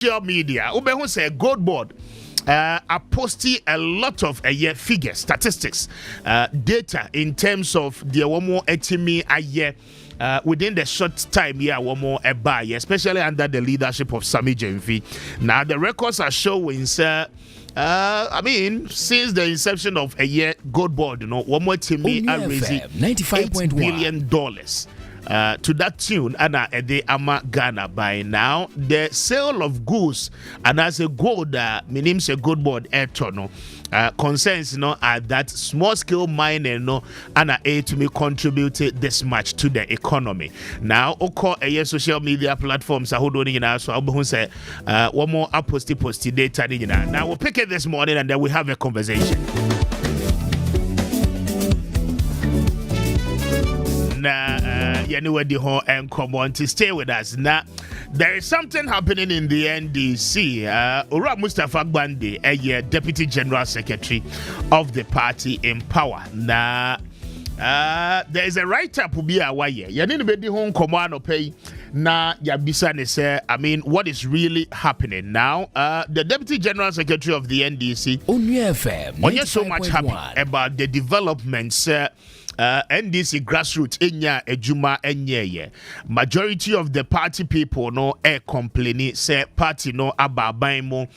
social media, who say GoldBoard are posting a lot of figures, statistics, data in terms of the one more etimi a year. Within the short time here, one more a buy, especially under the leadership of Sammy Gyamfi. Now the records are showing, sir. I mean, since the inception of a year, GoldBoard, one more team are raising $8 billion. To that tune, Anna Ede Ama Ghana by now. The sale of goods and as a gold, meaning a GoldBoard airtono. Concerns are that small scale mining and a to me contributed this much to the economy. Now, oko social media platforms are holding in us. So I'll say one more posty data. Now we'll pick it this morning and then we have a conversation. Anyway, the whole and come on to stay with us. Now, there is something happening in the NDC. Ura Mustafa Gbande, a Deputy General Secretary of the party in power. Now, there is a write-up will be a way. You need to be the home command pay. Na Yabisa say, I mean, what is really happening now? The Deputy General Secretary of the NDC, Onua FM, on so much happy about the developments. NDC grassroots enya ejuma enye. Majority of the party people complaining say party ababan mo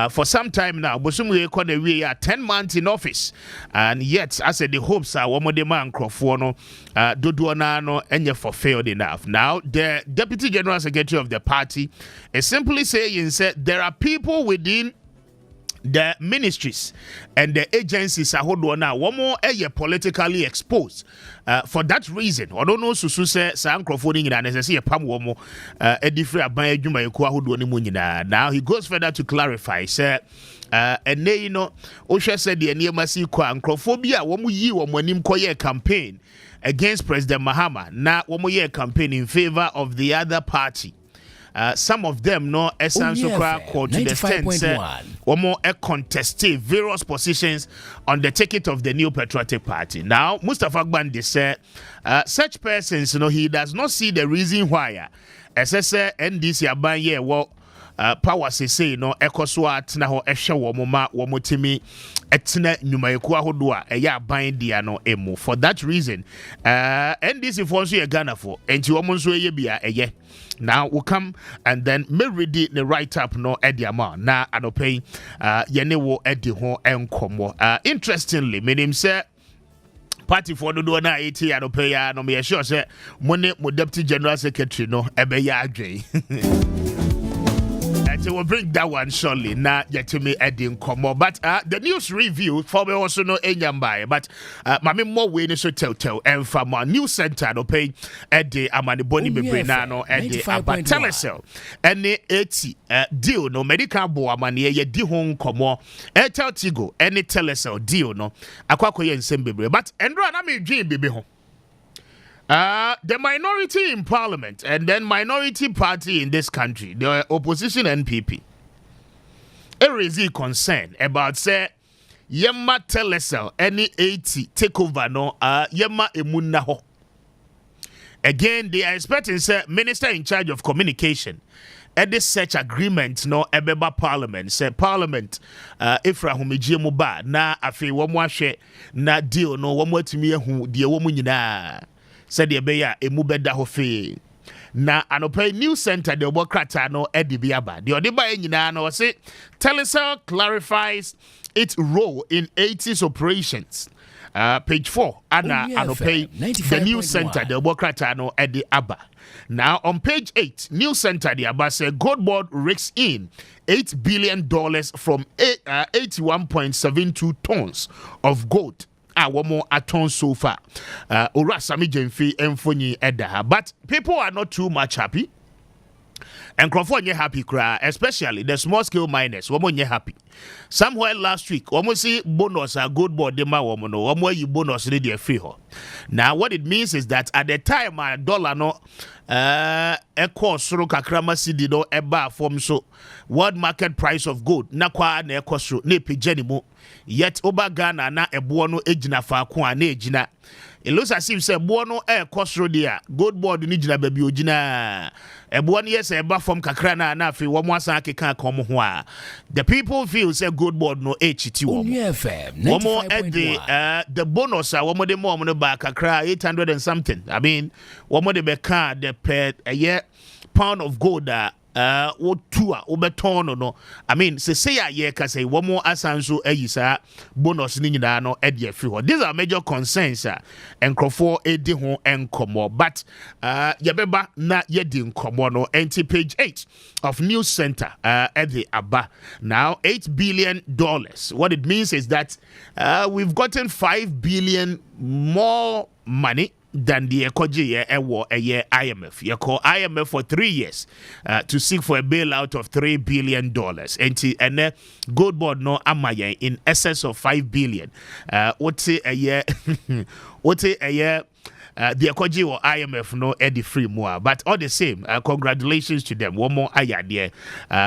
for some time now. Bosumu ekone we are 10 months in office, and yet as the hopes are one de man crofo dodo na enye for failed enough. Now the Deputy General Secretary of the party is simply saying there are people within the ministries and the agencies are now one more politically exposed. For that reason, I don't know susu say microphone in and say pam womo a different aban adwuma ekwa hodo ni munyina. Now he goes further to clarify say and Osha said the NLA kwa microphobia womu yi womu anim koye campaign against President Mahama. Now womu ye campaign in favor of the other party. Some of them essence to the extent one more contested various positions on the ticket of the New Patriotic Party. Now, Mustafa Gbande said such persons, he does not see the reason why SSA NDC abanye power say ekoswa na ho ehwe womoma womotimi etna nyuma eku ahodo eya ban dia emu. For that reason NDC for so ye Ghana for enti womo nso eye bia eye. Now we'll come and then me read the write up ediama na anopay yene wo edi ho enkomo. Interestingly, meaning say party for the na 80 anopay ya no me sure say money mo Deputy General Secretary ebe ya adwen. So we'll bring that one shortly. Now, yet to me, Eddie Komo. But the news review for me also no enyambai. But mami more way so tell and from our news center no pay Eddie Amani Boni Bebrenano Eddie about Telecel and the 80 deal no medical bo amani ye di hon komo Airtel Tigo any Telecel deal no akwako ye nsem bebre. But Andrew na me dream bebe ho. The minority in parliament and then minority party in this country, the opposition NPP, raise concern about say Yema Telecel any 80 takeover Yema emunna ho. Again, they are expecting say minister in charge of communication at this such agreement ebeba parliament say parliament Ifra Humijie ba na afi womo ahwe na deal womo atimi ahu de womo nyina said the beya emu beda ho fe na anopai news center the obokrata edi biaba the odeba nyina say Telecel clarifies its role in 80s operations. Page 4 ana anopai the news center the obokrata edi aba. Now on page 8 news center the aba say GoldBoard rakes in $8 billion from 81.72 tons of gold. One more aton so far. Ora Sammy Gyamfi emfoni edaha. But people are not too much happy. And Crawford nye happy cry, especially the small scale miners. Womo nye happy. Somewhere last week, womo see bonus a GoldBoard de ma womo no. Womo you bonus ready free ho. Now, what it means is that at the time, a dollar no echo soro kakrama cedi no eba form so world market price of gold na kwa na echo soro na epejani mu yet oba Ghana na ebo no ejina faako a na ejina. It looks as if say ebo no soro dia GoldBoard ni jina baby ojina ebo no yes eba form kakra na afi wo mo asan akeka ka mo ho a the people feel say GoldBoard no chiti wo mo the bonus a wo mo de mo no ba kakra 800 and something. I mean wo mo de be ka the per a year pound of gold what two obeton no. I mean say a year ka say one more asanso ayisa bonus ni nyina no e de afi ho. These are major concerns and crofo edi ho enkomo but yebeba na yedi nkomo no enti page 8 of News Center at the Aba. Now $8 billion. What it means is that we've gotten 5 billion more money than the Ekoji a year IMF. You call IMF for 3 years to seek for a bailout of $3 billion. And GoldBoard no amaya in excess of 5 billion. What's a year? What's a year? The Ekoji or IMF no Eddie free more, but all the same, congratulations to them. One more idea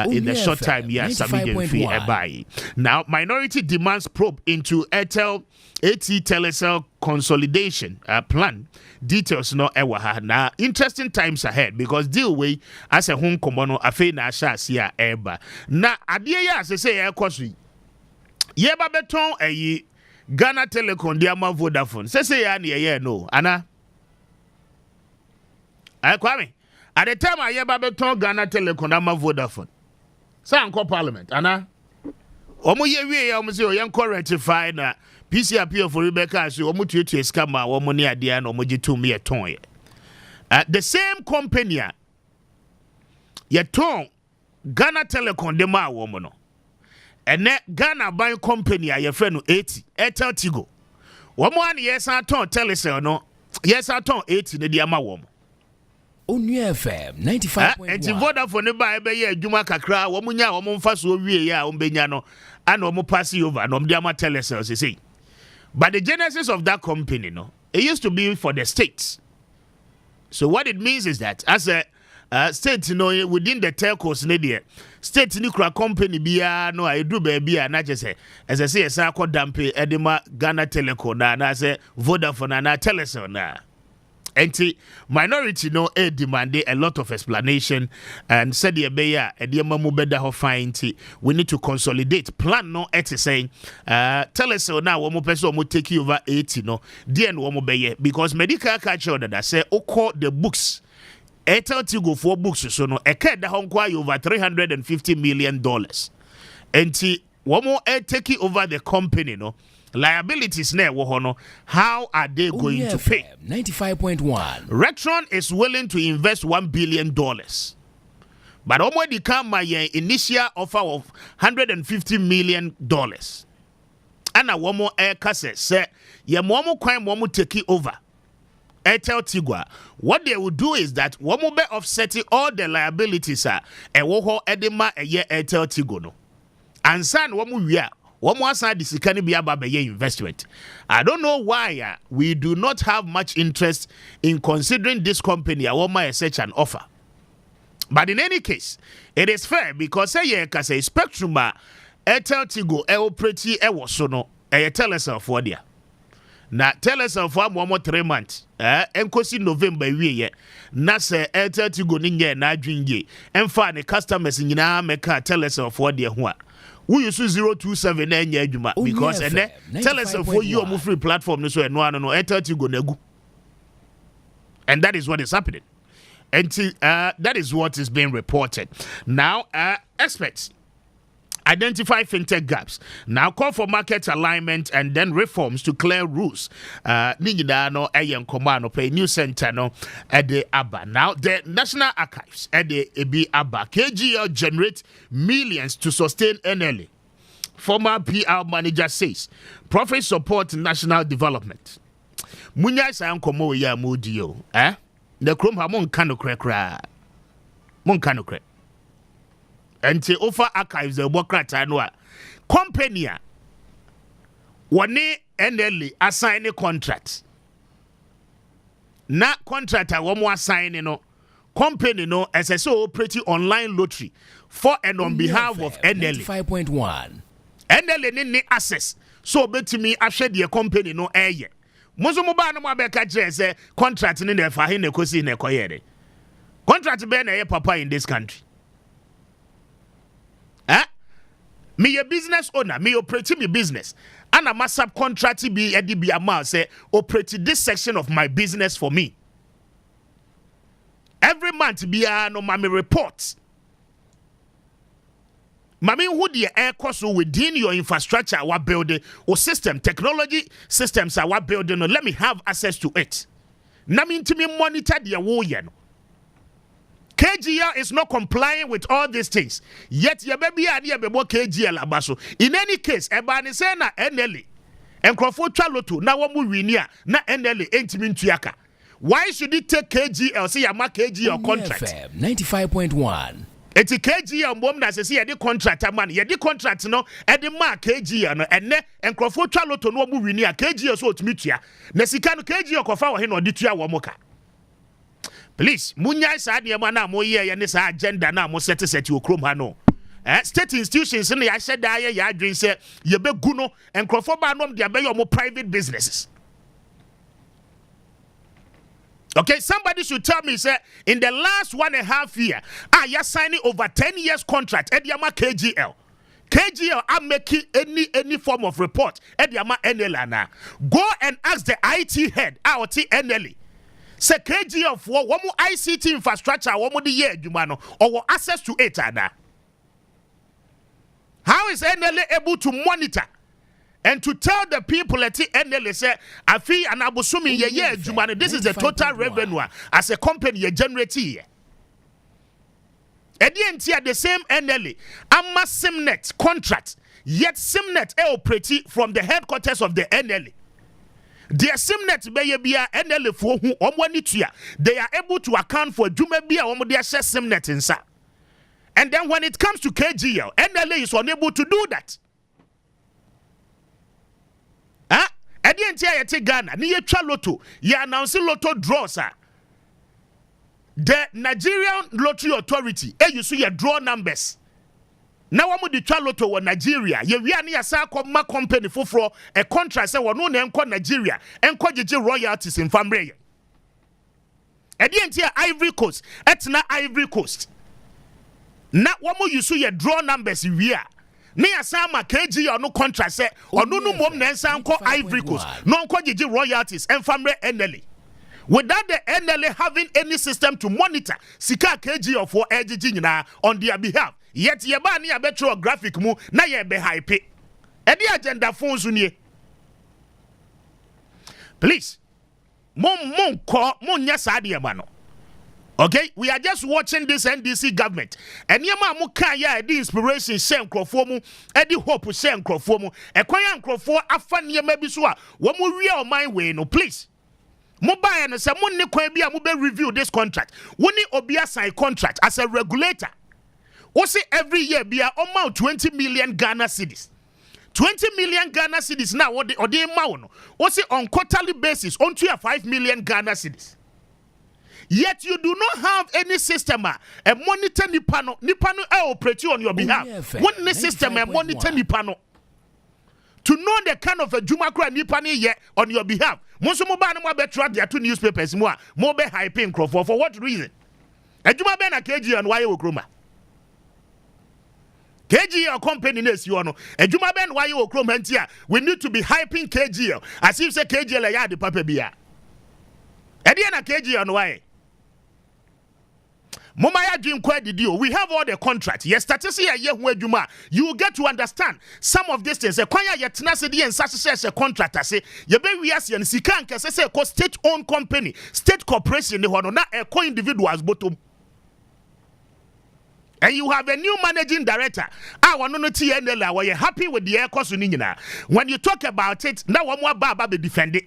in the short time. Yes, Sammy Gyamfi buy. Now, minority demands probe into Airtel AT Telecel consolidation plan. Details no ewa na interesting times ahead because deal way as a home komono afe na asha sia eba na adie ya say e kwasui ye ba beton ayi Ghana Telecom dia ma Vodafone say ya na ye no ana Kwame, at the time I hear Babeton Ghana Telecom na Vodafone. Say anko parliament, ana. Omo ye wie ya omo say oyen rectify na PC appeal for Rebecca so omo tuetu scammer omo ni ade na omo gitu me ton ye. The same company ye ton Ghana Telecom de ma omo no. Ene Ghana buying company a ye friend no 80 Airtel Tigo. Omo an yes an ton Telecel no. Yes an ton 80 ne de ama omo. Onua FM 95.1. Enti Vodafone ne ba ebe ye adwuma kakra wo munya wo mfa so wie ya wo benya no ana wo pass over no mde ama Telecel say. But the genesis of that company no, it used to be for the states. So what it means is that as a state within the telcos ne there state ni kura company bia no I do baby na je say as I say esa ko dampe edema Ghana Telecom na say Vodafone na Telecel na. Enti minority no demand a lot of explanation and said the beya mamu beda ho find we need to consolidate plan no saying tell us now one more person will take you over 80 no the end one more beye because medical culture that say oko the books Airtel to go for books so no a da ho over $350 million enti one more take over the company no liabilities ne wo no how are they going to pay 95.1 Rectron is willing to invest $1 billion but already come my initial offer of $150 million and a one more air cassette say ye momo kwan momo take over Airtel Tigwa. What they will do is that one more be offsetting all the liabilities e wo ho edema e ye Airtel Tigo no ansan one more wia one more side is can be about investment. I don't know why we do not have much interest in considering this company such an offer. But in any case, it is fair because say Spectrum Airtel Tigo pretty so no Telecel for dia. Na Telecel for 3 months. Enkosi November we na say Airtel Tigo ninye na adwinye. Emfa ne customers nyina meka Telecel for dia ho a. We use 027 enya adwuma because tell us for you on free platform so no Airtel Tigo nagu. And that is what is happening. And that is what is being reported. Now experts identify fintech gaps. Now call for market alignment and then reforms to clear rules. Ningida no ayen command pay News Center no at the Aba. Now the National Archives at the Ebi Aba KGL generate millions to sustain NLA. Former PR manager says profit support national development. Munya sa nkomo ya mudio. The chrome ha mon kano kra. Mon kano kra. Enti offer archives the bokrata no company one NLA assign a contract na contractor wo mo assign no company no as a so operate online lottery for and on behalf of NLA 5.1 NLA ni access so betimi ahwe de company no eye mozo mo ba no mo abeka kire say contract ni na fa he na kosi na koyere contract be na papa in this country me a business owner me operate me business and I'm a subcontract be a DB say operate this section of my business for me. Every month be no mommy reports. Mami who the air cost within your infrastructure our building or system technology systems are what building let me have access to it. Nami to me monitor the warrior. KGL is not complying with all these things. Yet, your baby idea be KGL abaso. In any case, ebani say na NLA. Enkrofo chaloto na wamu winia na NLA entimin tuyaka. Why should it take KGL? Say yama KGL contract. FM 95.1. Eti KGL mbom na say yedi contract man. Yedi contract no edi ma KGL no enne enkrofo chaloto no wamu winia KGL so otumi tuya. Na sika no KGL kofa wo he no odi tuya wo moka. Please, munya sa de ma na mo ye ne sa agenda na mo set okrom ha no. State institutions na ya sheda ya adwin say ye begu no enkrofo ba nom de abeyo mo private businesses. Okay, somebody should tell me say in the last 1.5 year, you signing over 10 years contract ediama KGL. KGL are making any form of report ediama NLA na. Go and ask the IT head out NLA. Say KGL for one more ICT infrastructure, one more the year, Jumano, or access to it. How is NLA able to monitor and to tell the people at NLA say, Afi and Abusumi, yeah, Jumano, this is the total revenue as a company you generate here. At the end, the same NLA, Amma Simnet contract, yet Simnet operate from the headquarters of the NLA. Their Simnet Bayabia NLA for who omwanitua. They are able to account for Jumabia Omodia Simnet inside. And then when it comes to KGL, NLA is unable to do that. At the end of Ghana, near Chaloto, you announce lotto draws. The Nigerian Lottery Authority, you see your draw numbers. Now I'm the Chaloto or Nigeria. You really a ma company for a contract say no name Nigeria and royalties in family. At the end Ivory Coast, it's not Ivory Coast. Now what more you see your draw numbers here. Ni asama KG or no contract say or no mom nensa nko Ivory Coast. No nko royalties and family NLA. Without the NLA having any system to monitor sika KG or for na on their behalf. Yet yeba ni abetro graphic mu na ye be hype. Edi agenda phones unye. Please. Mon nya sa de no. Okay, we are just watching this NDC government. And yema mu kan ya edi inspiration share nkrofo mu, edi hope share nkrofo mu. Ekwan ya nkrofo afa nyema bi so a wo mu wie o man we no please. Mobile no se mo ne kwan bi a mo be review this contract. Woni obi assign contract as a regulator. Say every year be amount 20 million Ghana cedis. 20 million Ghana cedis now what the amount. Say on quarterly basis on 5 million Ghana cedis. Yet you do not have any system a monitor nipano operate on your behalf. One system a monitor nipano to know the kind of a jumakra nipani yet on your behalf. Most of my better there two newspapers more be hyping for what reason? A juma ben a KG and why Okroma. KGL company ness you know. A juma ben why you Okroma we need to be hyping KGL as if say KGL ya the papa bia. Ediana KGL and why? Momaya dream quite the deal. We have all the contracts. Yes, statistics here where you will get to understand some of these things. Acquire your tenacity and such as a contractor say, you be we ask and Sikan can say state owned company, state corporation, the one not a co-individuals bottom. And you have a new managing director. I want to know TNL where you're happy with the air cost. When you talk about it, now one more baba be defended.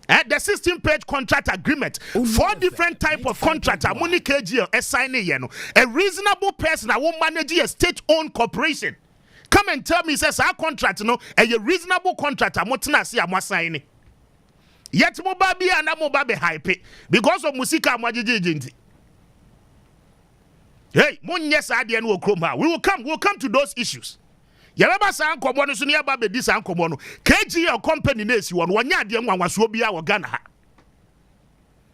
The 16-page contract agreement, 4 different type of contract. Money KGL assigning a reasonable person that will manage a state-owned corporation. Come and tell me, says our contract, a reasonable contract. I'm not saying. Yet mobabi and mobabe hype because of musika mwajiji. Hey, Munyes Adian will come. We'll come to those issues. Yababa san komono so ne ba be di san komono. KG company na esi won wonya de nwanwa so bia wo Ghana ha.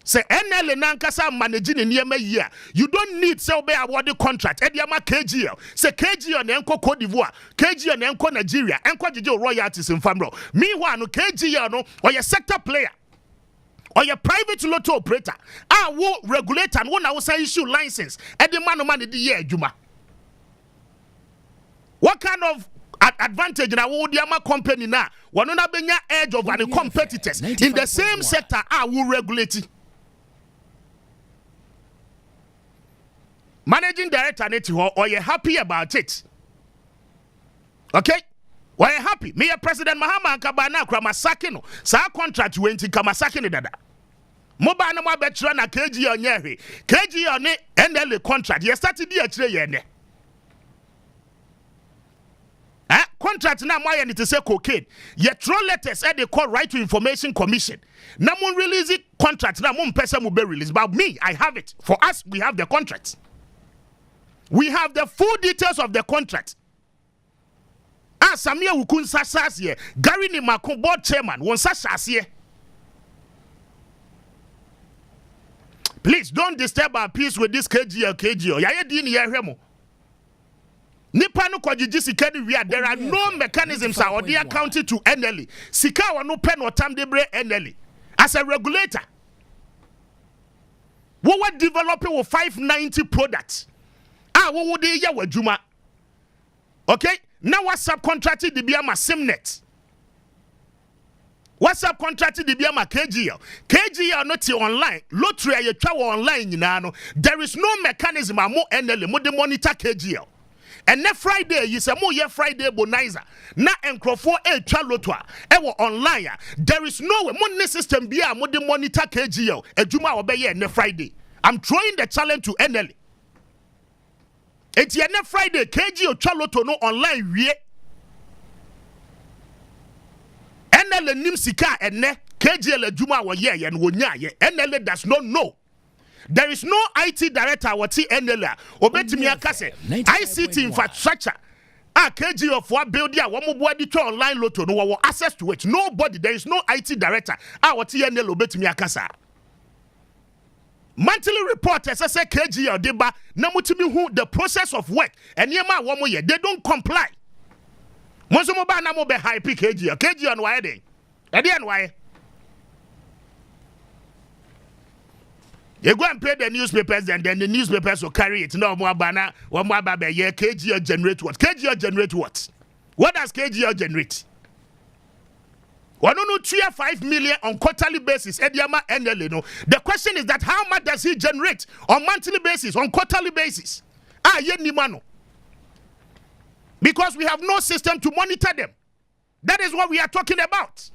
Say NLA nankasa manage ne niema yi a you don't need say obey award contract e dia ma KGL say KGL na enko Cote d'Ivoire KGL na enko Nigeria enko jeje royalties in famro meanwhile no KGL no or your sector player or your private lotto operator wo regulator and wona wo say issue license e di man di ye adwuma. What kind of advantage na wo di ama company na wono na benya edge over the competitors in the same sector wo regulate. Managing director net or you happy about it? Okay? Why you happy? Me President Mahama Kabana Kramasakino. Sa contract went in Kamasakino dada. Moba na mo betra na KG on yehe. KG on NLA contract. You started the actually yene. Contract na mo yen to say cocaine. Ye throw letters they call Right to Information Commission. Na mo release it contract na mo mpesa mo be release. But me, I have it. For us, we have the contract. We have the full details of the contract. Samia Wukun Sasas Gary Nimako board chairman, one Sasas. Please don't disturb our peace with this KGO. Yaya dini ya hemo. Nipano kwa jijisi kedi wia. There are no mechanisms or they are counted to NLA. Sika wa no pen or tam debre NLA. As a regulator, we were developing with 590 products. What would they ya juma? Okay, now what's subcontracted the Biama Simnet? What's subcontracted the Biama KGL? KGL not online. Lottery you travel online, you know. There is no mechanism more NLA, more the monitor KGL. And next Friday, you say more year Friday bonaiza. Na encrofo lotwa. Ewo online. There is no way. Money system be more the monitor KGL. Juma obeye next Friday. I'm throwing the challenge to NLA. It's next Friday, KG or Charlotte no online wie. NLA nimsika ene KG le juma wa ye and wonya ye. NLA does not know. There is no IT director what NLA. Obetimi akase ICT infrastructure. KG of what building a one body to online lotto no access to it. Nobody. There is no IT director. What NLA obetimi akasa. Monthly report as I say KG or deba na mutimi who the process of work and yema womo ye they don't comply. Monso mo ba na mo be hype KG on why dey. E dey why. You go and pay the newspapers and then the newspapers will carry it. No more banner, one more baby yeah KG generate what? KG generate what? What does KG generate? 1.5 million on quarterly basis. NLA, no. The question is that how much does he generate on monthly basis, on quarterly basis? Because we have no system to monitor them. That is what we are talking about.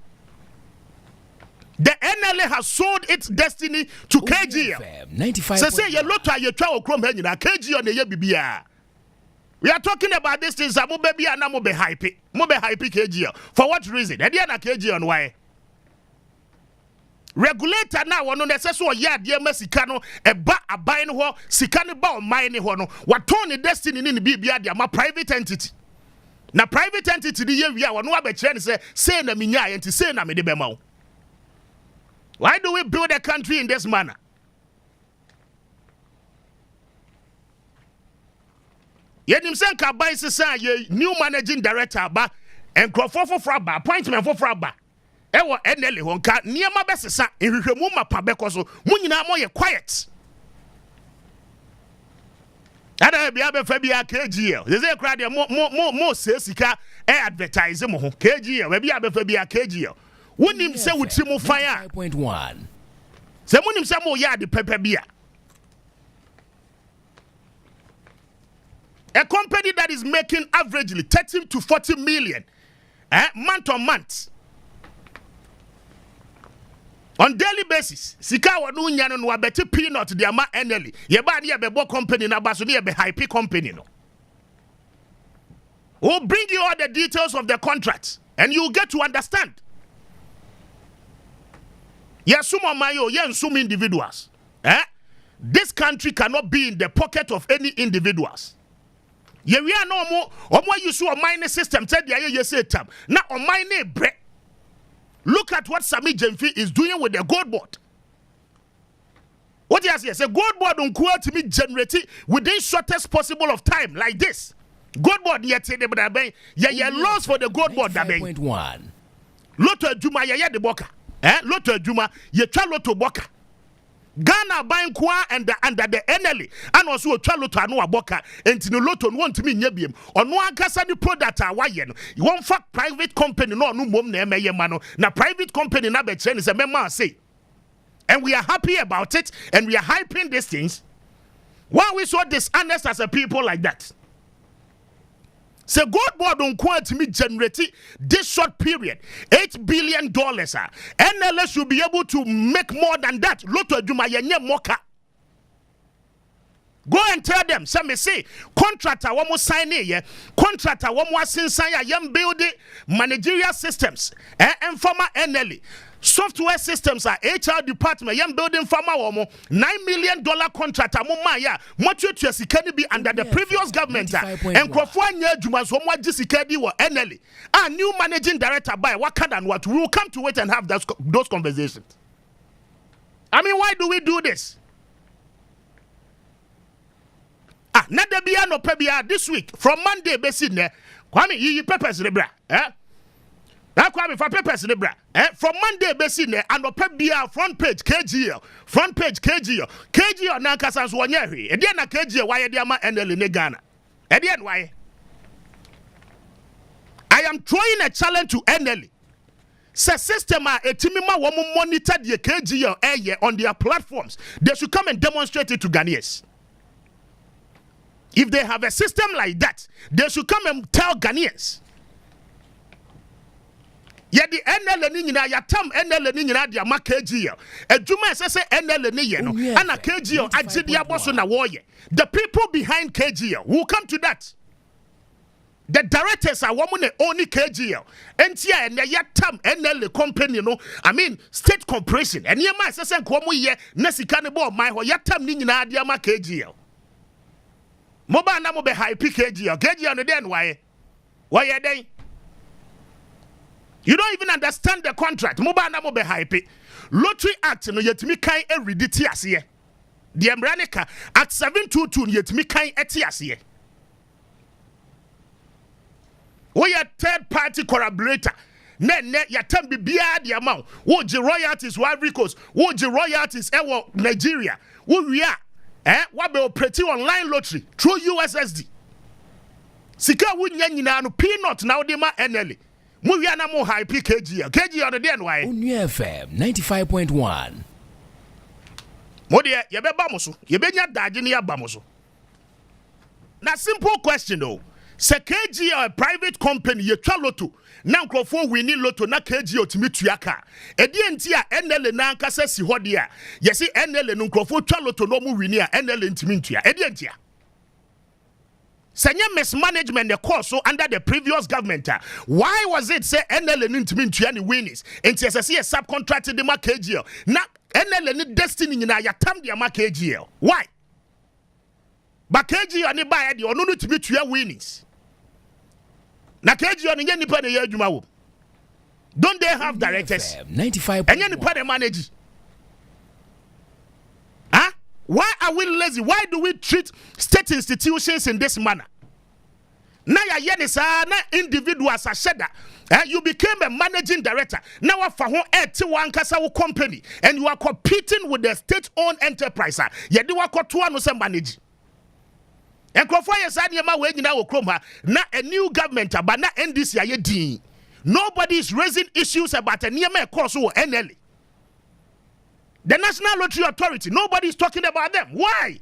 The NLA has sold its destiny to KG. 95. So say you look at your travel chrome KG on the BBR. We are talking about this thing. Mo baby and mo be hype. Mo be hype KG. For what reason? Ediana KG on why? Regulator now one no say so ya de Mexicano e ba aban ho sikane ba o mine ho no. What turn the destiny ni bibia de ma private entity. Na private entity di ye wi a wono abekire ne say na minya enti say na me de be ma wo. Why do we build a country in this manner? Yenim sen ka ban sesa ye new managing director ba enkrofo for ba appointment for ba e wo NLA ho nka niema be sesa ehwehwemu mapa be koso munyina mo ye quiet ada bia be fa bia KGL ze ze kra de mo se sika e advertise mo ho KGL we bia be fa bia KGL wonim se wuti mo fire 5.1 se munim se mo ya de pepe bia. A company that is making averagely 30 to 40 million month on month. On daily basis, sika wa no nya no wa beti peanut de ama NLA. Ye ba ne be bo company na ba so ne be hype company no. We'll bring you all the details of the contract and you'll get to understand. Yes, some mayo, yes, some individuals. This country cannot be in the pocket of any individuals. We are no more you saw a mining system said the say tam. Now on my name bre. Look at what Sammy Gyamfi is doing with the GoldBoard. What he has here? Say GoldBoard on to me generate within shortest possible of time like this. GoldBoard yet say the yeah loss for the GoldBoard da ben. Loto Juma ya de boka. Loto Juma ye twa loto boka. Ghana buying kwa and under the NLA and also a loto anu aboka enti loto no want me nyabiem. Onua ankasa ni product a waye no. You won't fuck private company no mom na emeye ma no. Na private company na be che ni se mema say. And we are happy about it and we are hyping these things. Why we so dishonest as a people like that? Say GoldBoard on quote me generate this short period $8 billion. NLA should be able to make more than that. Loto Juma yenye moka. Go and tell them. Some may say contractor one more sign here. Contractor one more since I am building managerial systems and former NLA. Software systems are HR department. Young building farmer womo $9 million contract. Amumaya much you be under the previous government. And Krofanya Jumas Homo Jisikadi or NLA. A new managing director by Wakad and what we will come to it and have those conversations. I mean, why do we do this? Nadabia no pebia this week from Monday basine. Kwame yi peppers lebra. That Kwame for papers libra. From Monday basine and opebia front page KGL. Front page KGL. KGL nankasans wanyeri. Edian na KGL why ediama NL in Ghana. Edian why? I am throwing a challenge to NL. Say system etimima womu monitor the KGL on their platforms. They should come and demonstrate it to Ghanaians. If they have a system like that, they should come and tell Ghanaians. Yet the NLA ni nyina yatam NLA ni nyina dia ma KGL. Ejuma say NLA ni ye no ana KGL agidi aboso na wo ye. The people behind KGL will come to that. The directors are woman only KGL. Entia and yatam NLA company no. I mean state corporation. And ye ma say nkomo ye na sika ne bo my ho yatam ni nyina dia ma KGL. Moba na mo be hype KGL. KGL no den why? Why ye den? You don't even understand the contract. Moba na mo be hype. Lottery Act no yetimi kan e read it here. The Embranica Act 722 yetimi kan eti here. We are third party collaborator. Ne yatam bibia the amount. Wo je royalties wa Ricos. Wo je royalties ewo Nigeria. Wo we are what be operating online lottery through USSD. Sika wunya nyina no peanut na ode ma NLA. Mu wi ana mo hype KGL on the den why? Onua FM 95.1. Mo de ye be ba mo so. Ye benya daje ne ya ba mo so. Na simple question though. Se KGL a private company ye twa lotto. Na nkrofo winning lotto na KGL timi tuaka. Edi enti a NLA na ankasa si hode a. Ye se NLA no nkrofo twa lotto no mu winning a NLA ntimi ntua. Edi enti a. Senya mismanagement the course so under the previous government. Why was it say NLA ntimi ntua ni winnings? Enti se subcontracted the ma KGL. Na NLA ni destiny nyina yatam the ma KGL. Why? But KGL ni buy the onu ntimi tua winnings. Na KGL ni nipa ne ye adwuma wo. Don't they have directors? 95. Enya nipa ne manage. Huh? Why are we lazy? Why do we treat state institutions in this manner? Na ya yene sa na individuals are sheda. You became a managing director. Now for who one kasa company and you are competing with the state-owned enterprise. You do what to no se manage. And na a new government but na NDC nobody is raising issues about a near course or NLA. The National Lottery Authority, nobody is talking about them. Why?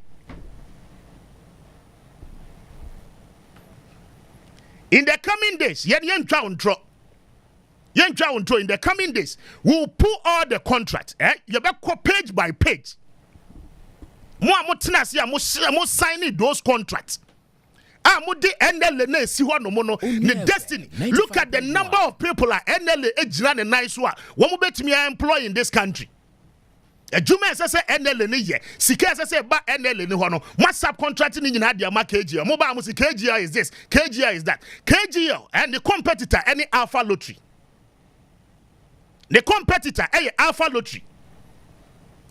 In the coming days, in the coming days, we'll pull all the contracts. You better go page by page. Mo signing those contracts. The destiny. Look at the number of people at NLA ejina ne nice one. What bet me employ in this country? Ejuma say NLA ni ye. Sika say ba NLA ni ho no. What subcontracting ni nyina dia ma KGL. Mo ba mo si KGL is this, KGL is that. KGL and the competitor any Alpha Lottery. The competitor Alpha Lottery.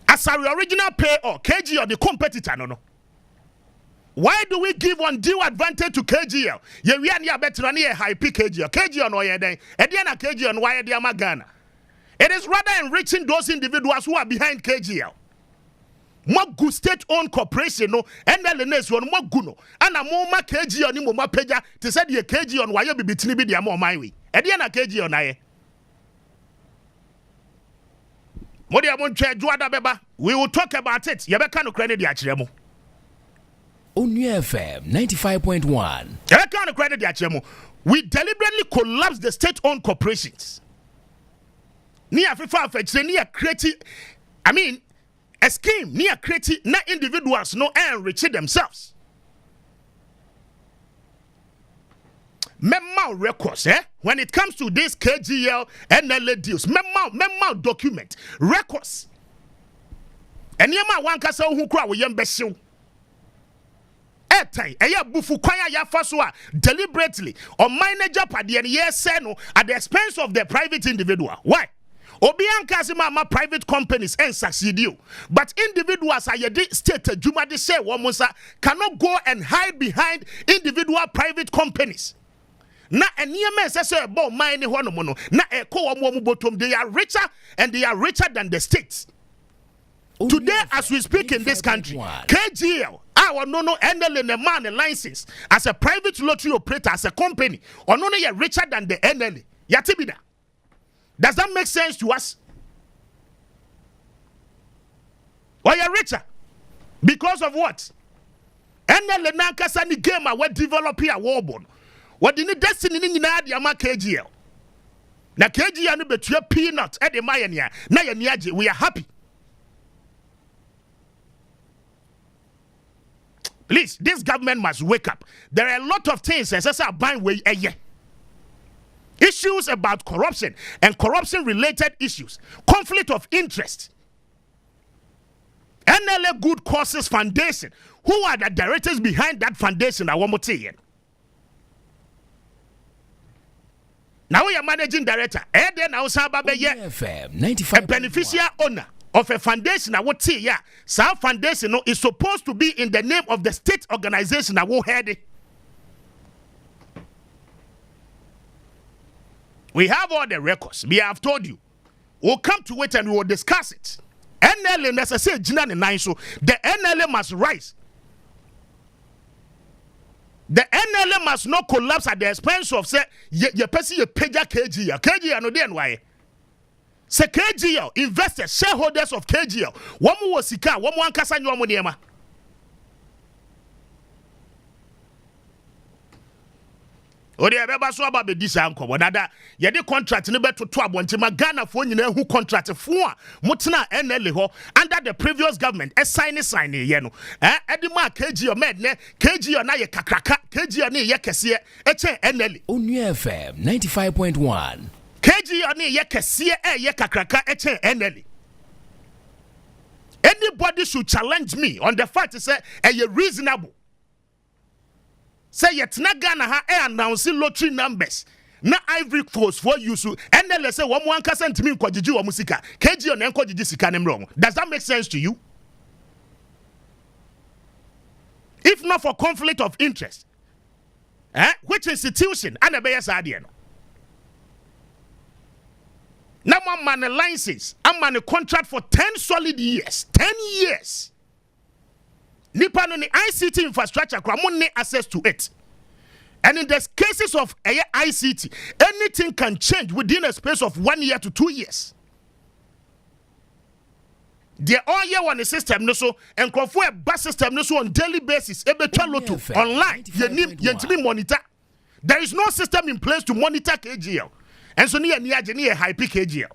As our original pay or KGL the competitor no. Why do we give undue advantage to KGL? Ye we are near better near high peak KGL. KGL no ye den. Ediana KGL no why dia magana. It is rather enriching those individuals who are behind KGL. Mogu state-owned corporation no NLNS one mogu no. Ana mo ma KGL ni mo ma peja to say the KGL no why you be bitini bi dia mo my way. Ediana KGL na ye. Mo dia mo ntwe juada beba. We will talk about it. Ye be kan no credit dia kire mo. Onua FM 95.1. Ye be kan no credit dia kire mo. We deliberately collapse the state-owned corporations. Near FIFA near creative, I mean, a scheme near creative, not individuals no enrich themselves. Memo records, when it comes to this KGL NLA deals, memo document records. And yama one kasa who cry with yam beshu. Bufu kwaya ya faswa deliberately or minor jeopardy and yes no at the expense of the private individual. Why? Obianka ma private companies and succeed you. But individuals are state Juma de say womansa cannot go and hide behind individual private companies. Na eniyeme say about mine hono mono na eko omo bottom they are richer and they are richer than the states. Today as we speak in this country, KGL our no NLA man a license as a private lottery operator as a company or no you richer than the NLA. Yatibida. Does that make sense to us? Why are richer? Because of what? NLA nankasa ni game a what develop here GoldBoard. What the destiny ni na di ama KGL. Na KGL no betue peanut e de mayania. Na ye niaje we are happy. Please, this government must wake up. There are a lot of things as I bind way a year. Issues about corruption and corruption-related issues, conflict of interest. NLA Good Causes Foundation. Who are the directors behind that foundation? I want to say it. Now we are managing director. And then I was a beneficial owner of a foundation. I would say, yeah, some foundation is supposed to be in the name of the state organization. I will head it. We have all the records. We have told you. We'll come to it and we will discuss it. NLA necessary so the NLA must rise. The NLA must not collapse at the expense of say you person you pay KGL. KGL no den why. Say KGL investors, shareholders of KGL. One more sika, one more kasa nyo niema. Odi ebeba so aba be disa anko nada ye de contract ne beto to abontima Ghana fo nyina hu contract fo a mutena NLA ho under the previous government sign ye no edi ma KGO med ne KGO na ye kakraka KGO ne ye kese eche NLA Onua FM 95.1 KGO ne ye kese ye kakraka eche NLA. Anybody should challenge me on the fact say ye reasonable. Say yet na Ghana ha announcing lottery numbers. Na Ivory Coast for you so NLA say one kasa ntimi nkojiji wa musika. KG on nkojiji sika nem wrong. Does that make sense to you? If not for conflict of interest, which institution and a bear sadian? Now man a license, I'm on a contract for 10 solid years. 10 years. Nipa no ni ICT infrastructure kwa access to it. And in the cases of ICT, anything can change within a space of 1 year to 2 years. They all year one system no so and for a bus system no so on daily basis online you monitor. There is no system in place to monitor KGL. And so near high peak KGL.